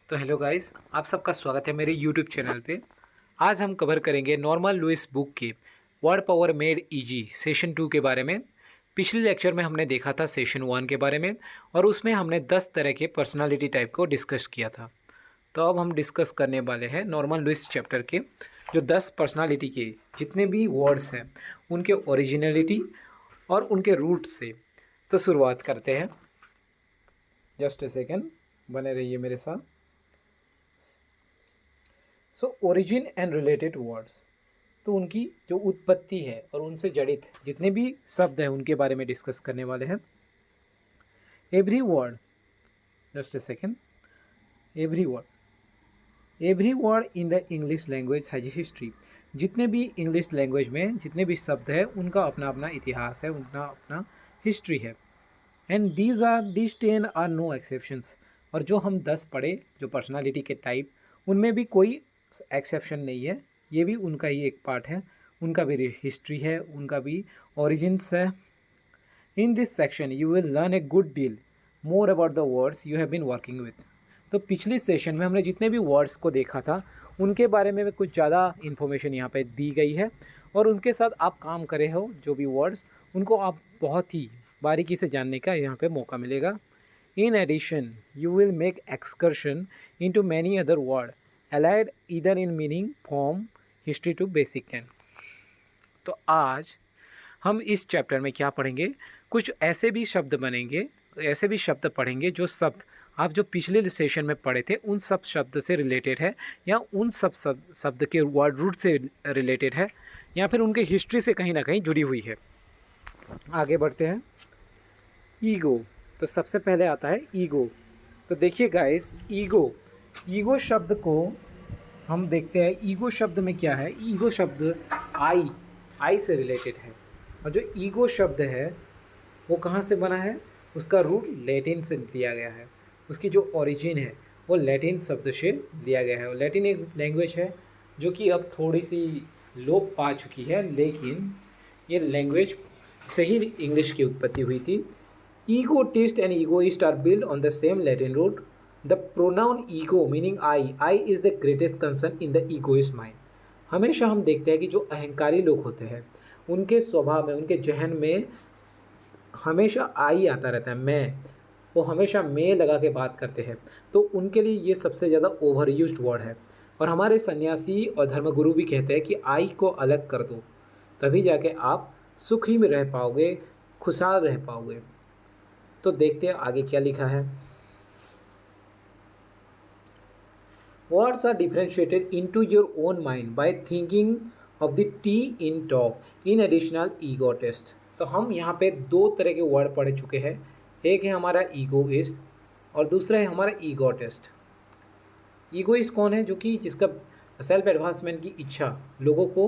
तो hello guys, आप सबका स्वागत है मेरे यूट्यूब चैनल पे। आज हम कवर करेंगे नॉर्मन लुइस बुक के word power made easy session 2 के बारे में। पिछले लेक्चर में हमने देखा था सेशन 1 के बारे में और उसमें हमने 10 तरह के पर्सनालिटी टाइप को डिस्कस किया था। तो अब हम डिस्कस करने वाले हैं नॉर्मन लुइस चैप्टर के जो 10 पर्सनालिटी के जितने भी वर्ड्स हैं उनके ओरिजिनलिटी और उनके रूट से। तो शुरुआत करते हैं। जस्ट ए सेकेंड, बने रहिए मेरे साथ। So origin and related words, तो उनकी जो उत्पत्ति है और उनसे जड़ित जितने भी शब्द हैं उनके बारे में डिस्कस करने वाले हैं। Every word, just a second, every word in the English language has history. जितने भी इंग्लिश लैंग्वेज में जितने भी शब्द हैं उनका अपना अपना इतिहास है, उनका अपना हिस्ट्री है। And these 10 are no exceptions. और जो हम 10 पढ़े जो पर्सनालिटी के टाइप, उनमें भी कोई एक्सेप्शन नहीं है, ये भी उनका ही एक पार्ट है, उनका भी हिस्ट्री है, उनका भी ओरिजिन्स है। In this section you will learn a good deal more about the words you have been working with. तो पिछली सेशन में हमने जितने भी वर्ड्स को देखा था उनके बारे में कुछ ज़्यादा इन्फॉर्मेशन यहाँ पे दी गई है और उनके साथ आप काम करे हो जो भी वर्ड्स, उनको आप बहुत ही बारीकी से जानने का यहाँ पे मौका मिलेगा। In addition you will make excursion into many other word allied either in meaning, form, history to basic can। तो आज हम इस चैप्टर में क्या पढ़ेंगे, कुछ ऐसे भी शब्द बनेंगे, ऐसे भी शब्द पढ़ेंगे जो शब्द आप जो पिछले सेशन में पढ़े थे उन सब शब्द से रिलेटेड है या उन सब शब्द के वर्ड रूट से रिलेटेड है या फिर उनके हिस्ट्री से कहीं ना कहीं जुड़ी हुई है। आगे बढ़ते हैं। ईगो, तो सबसे पहले आता है ईगो। तो देखिए गाइस, ईगो शब्द को हम देखते हैं। ईगो शब्द में क्या है, ईगो शब्द आई से रिलेटेड है। और जो ईगो शब्द है वो कहाँ से बना है, उसका रूट लैटिन से लिया गया है, उसकी जो ओरिजिन है वो लैटिन शब्द से लिया गया है। लैटिन एक लैंग्वेज है जो कि अब थोड़ी सी लोप पा चुकी है, लेकिन ये लैंग्वेज से ही इंग्लिश की उत्पत्ति हुई थी। Egotist and egoist are built on the same Latin root. The pronoun ego meaning I is the greatest concern in the egoist mind। हमेशा हम देखते हैं कि जो अहंकारी लोग होते हैं उनके स्वभाव में, उनके जहन में हमेशा आई आता रहता है, मैं। वो हमेशा मैं लगा के बात करते हैं, तो उनके लिए ये सबसे ज़्यादा ओवर यूज्ड वर्ड है। और हमारे सन्यासी और धर्मगुरु भी कहते हैं कि आई को अलग कर दो, तभी जाके आप सुखी में रह पाओगे, खुशहाल रह पाओगे। तो देखते हैं आगे क्या लिखा है। Words are differentiated into your own mind by thinking of the t in talk in additional ego test. तो हम यहाँ पे दो तरह के वर्ड पढ़ चुके हैं, एक है हमारा ईगोइस्ट और दूसरा है हमारा ईगो टेस्ट। ईगोइस्ट कौन है, जो कि जिसका सेल्फ एडवांसमेंट की इच्छा लोगों को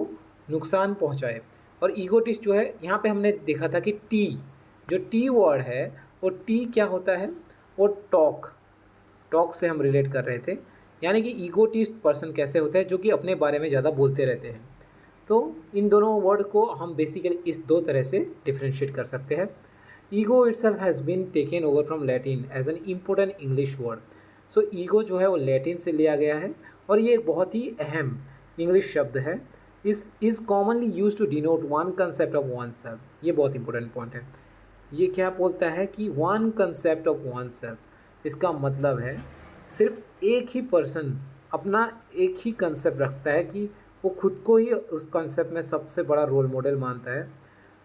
नुकसान पहुँचाए। और ईगोटिस्ट जो है, यहाँ पे हमने देखा था कि टी, जो टी वर्ड है वो टी क्या होता है, वो टॉक से हम रिलेट कर रहे थे। यानी कि ईगोटिस्ट पर्सन कैसे होता है, जो कि अपने बारे में ज़्यादा बोलते रहते हैं। तो इन दोनों वर्ड को हम बेसिकली इस दो तरह से डिफ्रेंशिएट कर सकते हैं। Ego itself has been taken over from Latin as an important English word. So ego जो है वो लैटिन से लिया गया है और ये एक बहुत ही अहम इंग्लिश शब्द है। Is commonly use to denote one concept of one self. ये बहुत इंपॉर्टेंट पॉइंट है। ये क्या बोलता है कि one concept of one self, इसका मतलब है सिर्फ एक ही पर्सन अपना एक ही कंसेप्ट रखता है कि वो खुद को ही उस कंसेप्ट में सबसे बड़ा रोल मॉडल मानता है।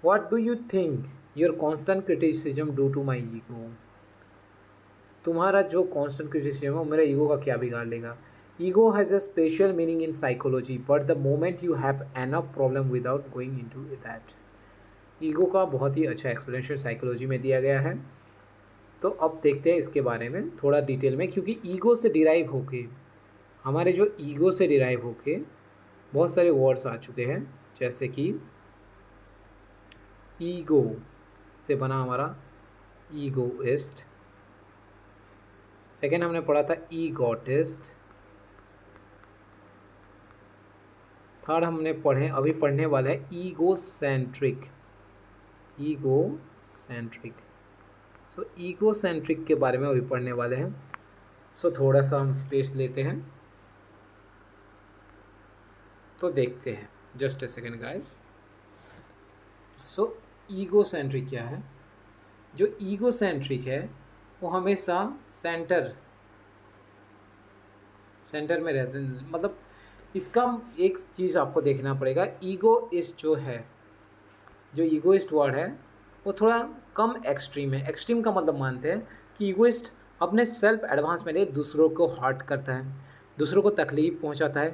What do you think your constant criticism do to my ego. तुम्हारा जो कॉन्स्टेंट क्रिटिसिज्म है वो मेरा ईगो का क्या बिगाड़ लेगा। Ego has a special meaning in psychology but the moment you have enough problem without going into that. Ego का बहुत ही अच्छा एक्सप्लेनेशन साइकोलॉजी में दिया गया है। तो अब देखते हैं इसके बारे में थोड़ा डिटेल में, क्योंकि ईगो से डिराइव होके, हमारे जो ईगो से डिराइव होके बहुत सारे वर्ड्स आ चुके हैं, जैसे कि ईगो से बना हमारा ईगोइस्ट, सेकेंड हमने पढ़ा था ईगोटिस्ट, थर्ड हमने अभी पढ़ने वाला है ईगोसेंट्रिक। सो ईगोसेंट्रिक के बारे में अभी पढ़ने वाले हैं। सो थोड़ा सा हम स्पेस लेते हैं तो देखते हैं। Just a second guys. So egocentric क्या है? जो ईगोसेंट्रिक है वो हमेशा सेंटर में रहते हैं। मतलब इसका एक चीज़ आपको देखना पड़ेगा, ईगोइस्ट जो है, जो ईगोइस्ट वर्ड है वो थोड़ा कम एक्सट्रीम है। एक्सट्रीम का मतलब मानते हैं कि ईगोइस्ट अपने सेल्फ एडवांस में लिए दूसरों को हर्ट करता है, दूसरों को तकलीफ पहुंचाता है।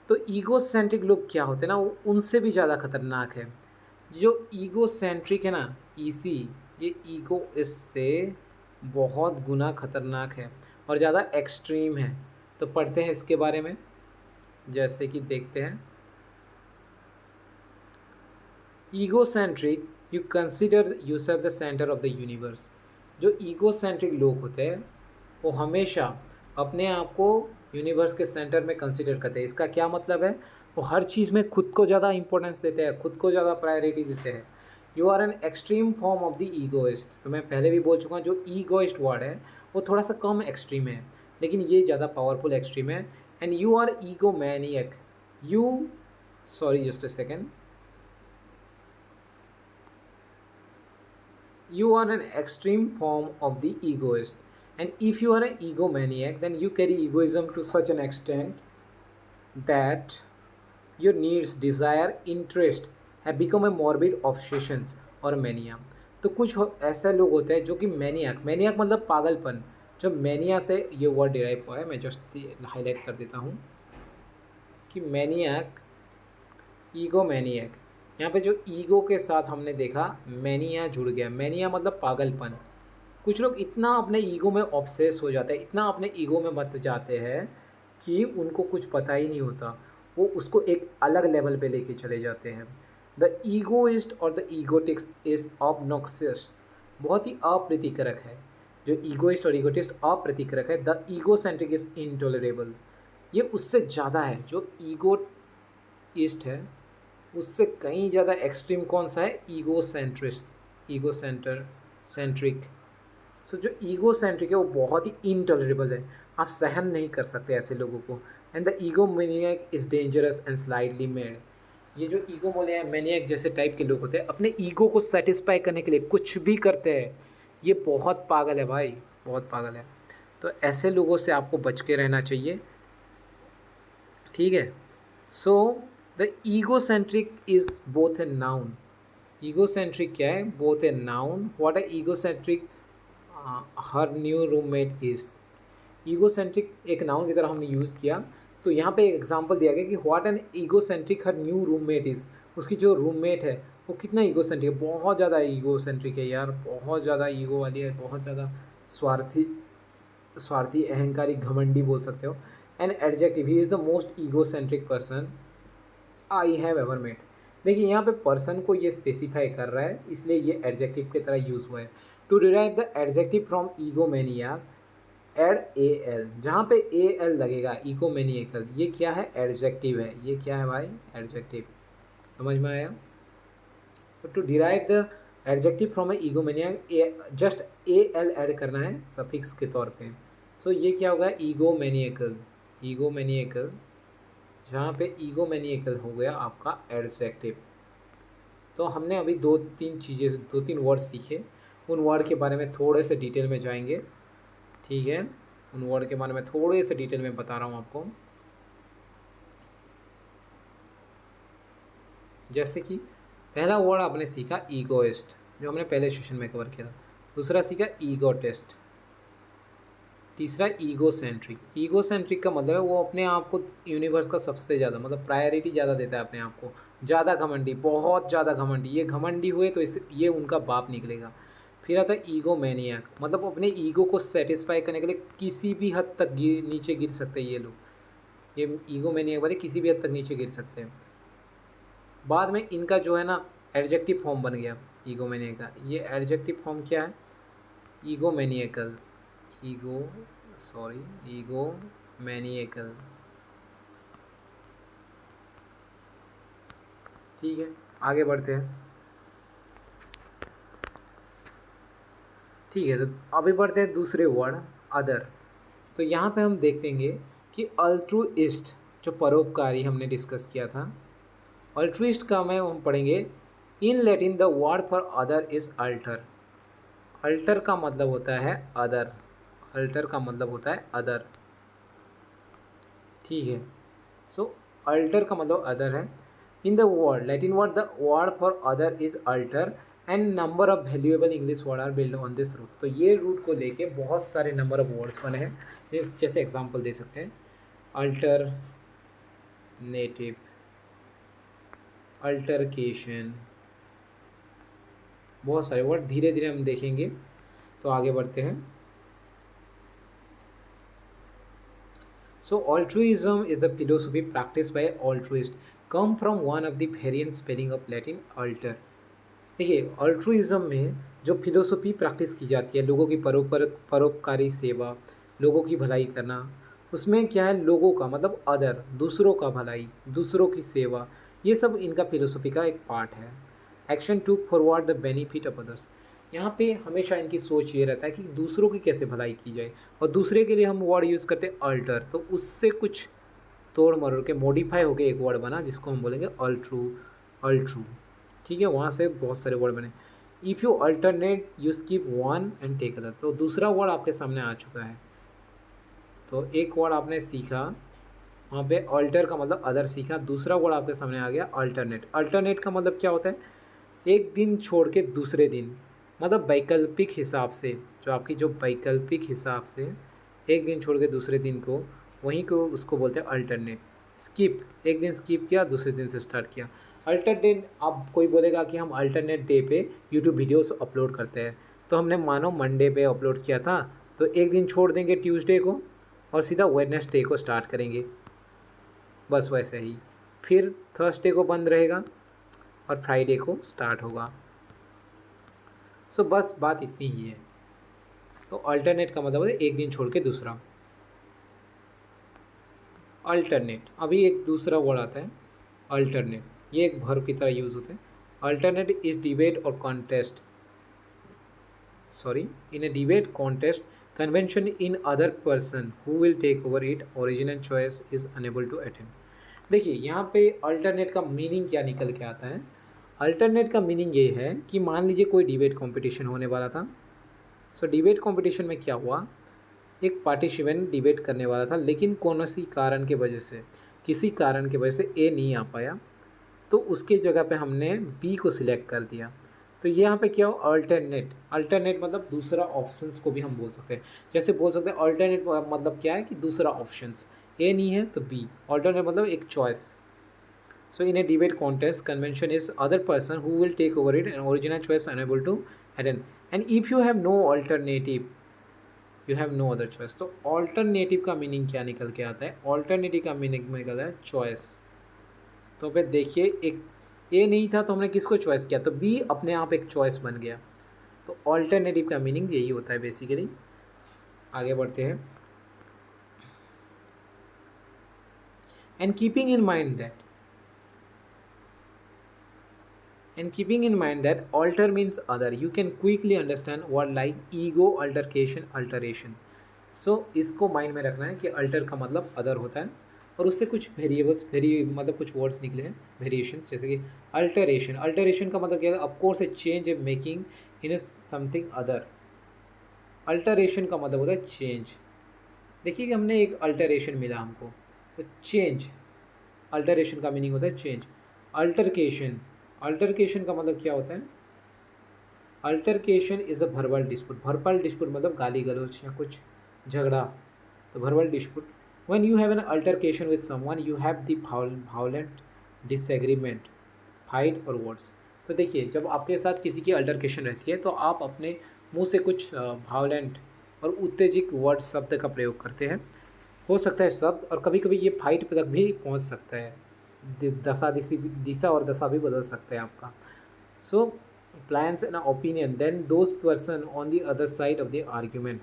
तो ईगोसेंट्रिक लोग क्या होते हैं ना, वो उनसे भी ज़्यादा खतरनाक है। जो ईगोसेंट्रिक है ना, इसी ये ईगो इससे बहुत गुना खतरनाक है और ज़्यादा एक्सट्रीम है। तो पढ़ते हैं इसके बारे में, जैसे कि देखते हैं। Egocentric, you consider yourself the centre of the universe. जो ईगोसेंट्रिक लोग होते हैं वो हमेशा अपने आप को यूनिवर्स के सेंटर में कंसिडर करते हैं। इसका क्या मतलब है? वो हर चीज़ में खुद को ज़्यादा इंपॉर्टेंस देते हैं, खुद को ज़्यादा प्रायोरिटी देते हैं। You are an extreme form of the egoist. तो मैं पहले भी बोल चुका हूँ, जो ईगोइस्ट वर्ड है वो थोड़ा सा कम एक्सट्रीम है, लेकिन ये ज़्यादा पावरफुल एक्सट्रीम है। And you are ego maniac. You, sorry just a second, you are an extreme form of the egoist. And if you are an egomaniac, then you carry egoism to such an extent that your needs, desire, interest have become a morbid obsessions or mania. तो कुछ ऐसे लोग होते हैं जो कि maniac मतलब पागलपन। जो मैनिया से ये वर्ड डिराइव हुआ है, मैं जस्ट हाईलाइट कर देता हूँ कि मैनियक, ईगो मैनियक, यहाँ पे जो ईगो के साथ हमने देखा मैनिया जुड़ गया। मैनिया मतलब पागलपन। कुछ लोग इतना अपने ईगो में ऑब्सेस हो जाते हैं, इतना अपने ईगो में मत जाते हैं कि उनको कुछ पता ही नहीं होता, वो उसको एक अलग लेवल पे लेके चले जाते हैं। द ईगोइस्ट और द ईगोटिक्स इज ऑब्नॉक्सियस, बहुत ही अप्रीतिकरक है। जो ईगोइस्ट और ईगोटिस्ट अप्रीतिकरक है। द ईगोसेंट्रिक इज इंटॉलरेबल, ये उससे ज़्यादा है। जो ईगोइस्ट है उससे कहीं ज़्यादा एक्सट्रीम कौन सा है? ईगोसेंट्रिस्ट, सेंट्रिक। सो जो ईगो सेंट्रिक है वो बहुत ही इनटॉलरेबल है, आप सहन नहीं कर सकते ऐसे लोगों को। And the ego maniac is dangerous and slightly made. ये जो ईगो मैनियक जैसे टाइप के लोग होते हैं, अपने ईगो को सेटिस्फाई करने के लिए कुछ भी करते हैं। ये बहुत पागल है भाई, बहुत पागल है। तो ऐसे लोगों से आपको बच के रहना चाहिए, ठीक है। So the egocentric is both a noun. Egocentric क्या है? Both a noun. व्हाट है egocentric? Her new roommate is. Egocentric एक नाउन की तरह हमने यूज़ किया, तो यहाँ पे एक एग्जांपल दिया गया कि what an egocentric her new roommate is. उसकी जो रूममेट है वो कितना ईगोसेंट्रिक है? बहुत ज़्यादा ईगोसेंट्रिक है यार, बहुत ज़्यादा ईगो वाली है, बहुत ज़्यादा स्वार्थी, अहंकारी, घमंडी बोल सकते हो। An adjective, he is the most egocentric person I have ever met. देखिए यहाँ पे पर्सन को ये स्पेसिफाई कर रहा है, इसलिए ये एडजेक्टिव की तरह यूज़ हुआ है। To derive the adjective from egomania, add A L. जहाँ पे ए एल लगेगा, ईगोमेनियकल, ये क्या है? एडजेक्टिव है। ये क्या है भाई? एडजेक्टिव। समझ में आया? तो to derive the adjective from a egomaniac, just A L add करना है सफिक्स के तौर पे। सो ये क्या होगा? ईगोमेनियकल। ईगोमेनियकल, जहाँ पे ईगोमेनियकल हो गया आपका एडजेक्टिव। तो हमने अभी दो तीन वर्ड सीखे, उन वर्ड के बारे में थोड़े से डिटेल में जाएंगे, ठीक है। उन वर्ड के बारे में थोड़े से डिटेल में बता रहा हूँ आपको। जैसे कि पहला वर्ड आपने सीखा ईगोइस्ट, जो हमने पहले सेशन में कवर किया था। दूसरा सीखा ईगोटिस्ट। तीसरा ईगोसेंट्रिक। ईगोसेंट्रिक का मतलब है वो अपने आप को यूनिवर्स का सबसे ज़्यादा, मतलब प्रायोरिटी ज़्यादा देता है अपने आप को। ज़्यादा घमंडी, बहुत ज़्यादा घमंडी। ये घमंडी हुए तो ये उनका बाप निकलेगा। फिर आता है ईगो मैनियक, मतलब अपने ईगो को सेटिस्फाई करने के लिए किसी भी हद तक नीचे गिर सकते हैं ये लोग। ये ईगो मैनियक वाले किसी भी हद तक नीचे गिर सकते हैं। बाद में इनका जो है ना एडजेक्टिव फॉर्म बन गया ईगो मैनियक का। ये एडजेक्टिव फॉर्म क्या है? ईगो मैनियकल, ईगो मैनियकल, ठीक है। आगे बढ़ते हैं, ठीक है। तो अभी बढ़ते हैं दूसरे वर्ड, अदर। तो तो यहाँ पे हम देखेंगे कि अल्ट्रुइस्ट जो परोपकारी हमने डिस्कस किया था, अल्ट्रुइस्ट का में हम पढ़ेंगे in Latin the word for other is alter. Alter का मतलब होता है अदर, अल्टर का मतलब होता है अदर, ठीक है। सो अल्टर का मतलब अदर है। In the word Latin word the word for other is alter and number of valuable English word are build on this root. तो ये रूट को लेके बहुत सारे नंबर ऑफ वर्ड्स बने हैं। जैसे एग्जांपल दे सकते हैं अल्टर नेटिव, अल्टरकेशन, बहुत सारे वर्ड धीरे धीरे हम देखेंगे। तो आगे बढ़ते हैं। So altruism is the philosophy practiced by altruist, come from one of the variant spelling of Latin alter। देखिए अल्ट्रुइज्म में जो फिलोसफी प्रैक्टिस की जाती है, लोगों की परोपकारी सेवा, लोगों की भलाई करना, उसमें क्या है, लोगों का मतलब अदर, दूसरों का भलाई, दूसरों की सेवा, ये सब इनका फिलोसफी का एक पार्ट है। Action to forward the benefit of others, यहाँ पे हमेशा इनकी सोच ये रहता है कि दूसरों की कैसे भलाई की जाए, और दूसरे के लिए हम वर्ड यूज़ करते हैं अल्टर, तो उससे कुछ तोड़ मरोड़ के मॉडिफाई होकर एक वर्ड बना जिसको हम बोलेंगे अल्ट्रू, अल्ट्रू, ठीक है। वहाँ से बहुत सारे वर्ड बने। If you alternate you skip one and take other, तो दूसरा वर्ड आपके सामने आ चुका है। तो एक वर्ड आपने सीखा वहाँ पे अल्टर का मतलब अदर सीखा, दूसरा वर्ड आपके सामने आ गया अल्टरनेट। अल्टरनेट का मतलब क्या होता है, एक दिन छोड़ के दूसरे दिन, मतलब वैकल्पिक हिसाब से, जो आपकी जो वैकल्पिक हिसाब से एक दिन छोड़ के दूसरे दिन को, वहीं को उसको बोलते हैं अल्टरनेट। स्किप, एक दिन स्किप किया दूसरे दिन से स्टार्ट किया। अल्टरनेट, अब कोई बोलेगा कि हम अल्टरनेट डे पे यूट्यूब वीडियोस अपलोड करते हैं, तो हमने मानो मंडे पे अपलोड किया था, तो एक दिन छोड़ देंगे ट्यूसडे को और सीधा वेडनेसडे को स्टार्ट करेंगे, बस वैसे ही। फिर थर्सडे को बंद रहेगा और फ्राइडे को स्टार्ट होगा। सो बस बात इतनी ही है। तो अल्टरनेट का मतलब है एक दिन छोड़ के दूसरा। अल्टरनेट, अभी एक दूसरा वर्ड आता है अल्टरनेट, ये एक वर्ब की तरह यूज़ होता है। अल्टरनेट इज डिबेट और contest, sorry, in a debate contest convention in other person who will take over it, original choice is unable to attend. देखिए यहाँ पे अल्टरनेट का मीनिंग क्या निकल के आता है। अल्टरनेट का मीनिंग ये है कि मान लीजिए कोई डिबेट कंपटीशन होने वाला था। सो डिबेट कंपटीशन में क्या हुआ, एक पार्टिसिपेंट डिबेट करने वाला था, लेकिन कौन सी कारण के वजह से, किसी कारण की वजह से ए नहीं आ पाया, तो उसके जगह पे हमने बी को सिलेक्ट कर दिया। तो ये यहाँ पे क्या हो, अल्टरनेट, अल्टरनेट मतलब दूसरा ऑप्शंस को भी हम बोल सकते हैं। जैसे बोल सकते हैं अल्टरनेट मतलब क्या है कि दूसरा ऑप्शंस, ए नहीं है तो बी, अल्टरनेट मतलब एक choice. So in a debate contest, convention is other person who will take over it and original choice unable to attend. And if you have no alternative, you have no other choice. तो alternative का meaning क्या निकल के आता है, alternative का meaning निकलता है choice। तो फिर देखिए एक ए नहीं था तो हमने किसको चॉइस किया, तो बी अपने आप एक चॉइस बन गया। तो ऑल्टरनेटिव का मीनिंग यही होता है बेसिकली। आगे बढ़ते हैं। And keeping in mind that, and keeping in mind that alter means other, you can quickly understand word like ego, altercation, alteration। so इसको माइंड में रखना है कि अल्टर का मतलब अदर होता है, और उससे कुछ वेरिएबल्स मतलब कुछ वर्ड्स निकले हैं वेरिएशंस, जैसे कि अल्टरेशन। अल्टरेशन का मतलब क्या है, of course A change A making in A something other. Alteration का मतलब होता है चेंज। देखिए कि हमने एक अल्टरेशन मिला हमको, तो चेंज, अल्टरेशन का मीनिंग होता है चेंज। अल्टरकेशन, अल्टरकेशन का मतलब क्या होता है, altercation is a verbal dispute. Verbal dispute मतलब गाली गलौज या कुछ झगड़ा, तो verbal dispute. When you have an altercation with someone you have the violent disagreement, fight और वर्ड्स। तो देखिए जब आपके साथ किसी की अल्टरकेशन रहती है तो आप अपने मुंह से कुछ वायलेंट और उत्तेजित वर्ड शब्द का प्रयोग करते हैं। हो सकता है शब्द, और कभी कभी ये फाइट तक भी पहुंच सकता है, दिशा और दशा भी बदल सकते हैं आपका। So plans an opinion then those person on the other side of the argument.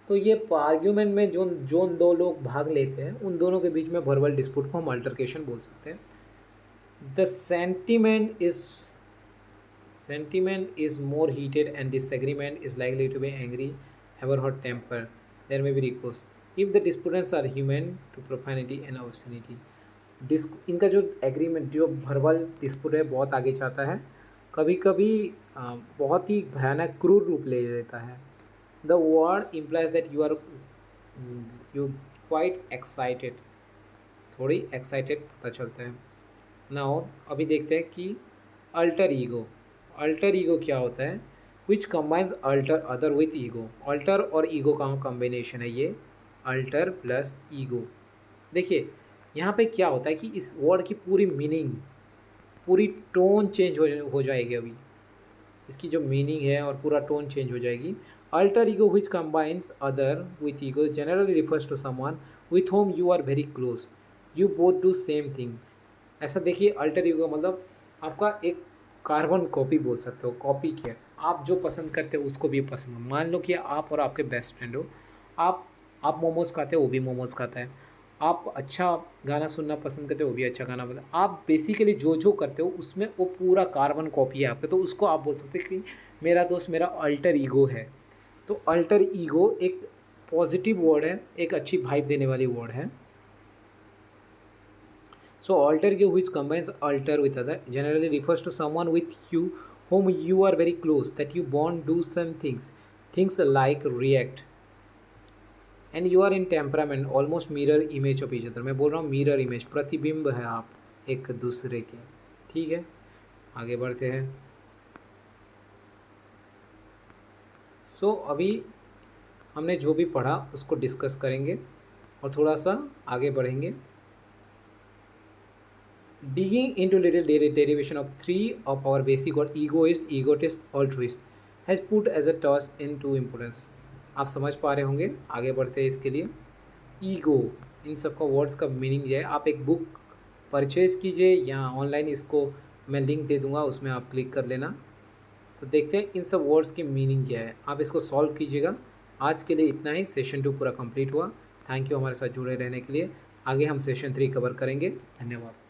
तो ये आर्ग्यूमेंट में जो जो दो लोग भाग लेते हैं उन दोनों के बीच में वर्बल डिस्प्यूट को हम अल्टरकेशन बोल सकते हैं। The sentiment is more heated and disagreement is likely to be angry, ever hot temper। There may be recourse if the disputants are human to profanity and obscenity. इनका जो agreement जो verbal dispute है बहुत आगे जाता है, कभी कभी बहुत ही भयानक क्रूर रूप ले लेता है। The word implies that you quite excited, थोड़ी एक्साइटेड पता चलता है। नाउ अभी देखते हैं कि अल्टर ईगो। अल्टर ईगो क्या होता है? Which combines alter other with ego. Alter और ईगो का कॉम्बिनेशन है ये, अल्टर प्लस ईगो। देखिए यहाँ पे क्या होता है कि इस वर्ड की पूरी मीनिंग, पूरी टोन चेंज हो जाएगी। अभी इसकी जो मीनिंग है और पूरा टोन चेंज हो जाएगी। Alter ego which combines other with ego generally refers to someone with whom you are very close, you both do same thing. ऐसा देखिए, अल्टर ईगो मतलब आपका एक कार्बन कॉपी बोल सकते हो। कॉपी क्या, आप जो पसंद करते हो उसको भी पसंद हो। मान लो कि आप और आपके बेस्ट फ्रेंड हो, आप मोमोज़ खाते हो, वो भी मोमोज़ खाता है। आप अच्छा गाना सुनना पसंद करते हो, वो भी अच्छा गाना पसंद। आप बेसिकली जो जो करते हो उसमें वो पूरा कार्बन कॉपी है आपके, तो उसको आप बोल सकते हैं कि मेरा दोस्त मेरा अल्टर ईगो है। तो अल्टर ईगो एक पॉजिटिव वर्ड है, एक अच्छी वाइब देने वाली वर्ड है। So alter ego which combines alter with other generally refers to someone with you whom you are very close, that you bond, do some things like react, and you are in temperament almost mirror image of each other। मैं बोल रहा हूँ mirror image, प्रतिबिंब है आप एक दूसरे के। ठीक है, आगे बढ़ते हैं। अभी हमने जो भी पढ़ा उसको डिस्कस करेंगे और थोड़ा सा आगे बढ़ेंगे। Digging into little derivation of three of our basic word egoist, egotist, altruist has put as a toss into importance। आप समझ पा रहे होंगे, आगे बढ़ते हैं इसके लिए। ईगो, इन सब का वर्ड्स का मीनिंग ये है। आप एक बुक परचेज़ कीजिए या ऑनलाइन इसको मैं लिंक दे दूंगा, उसमें आप क्लिक कर लेना। तो देखते हैं इन सब वर्ड्स की मीनिंग क्या है, आप इसको सॉल्व कीजिएगा। आज के लिए इतना ही, सेशन 2 पूरा कंप्लीट हुआ। थैंक यू हमारे साथ जुड़े रहने के लिए। आगे हम सेशन 3 कवर करेंगे। धन्यवाद।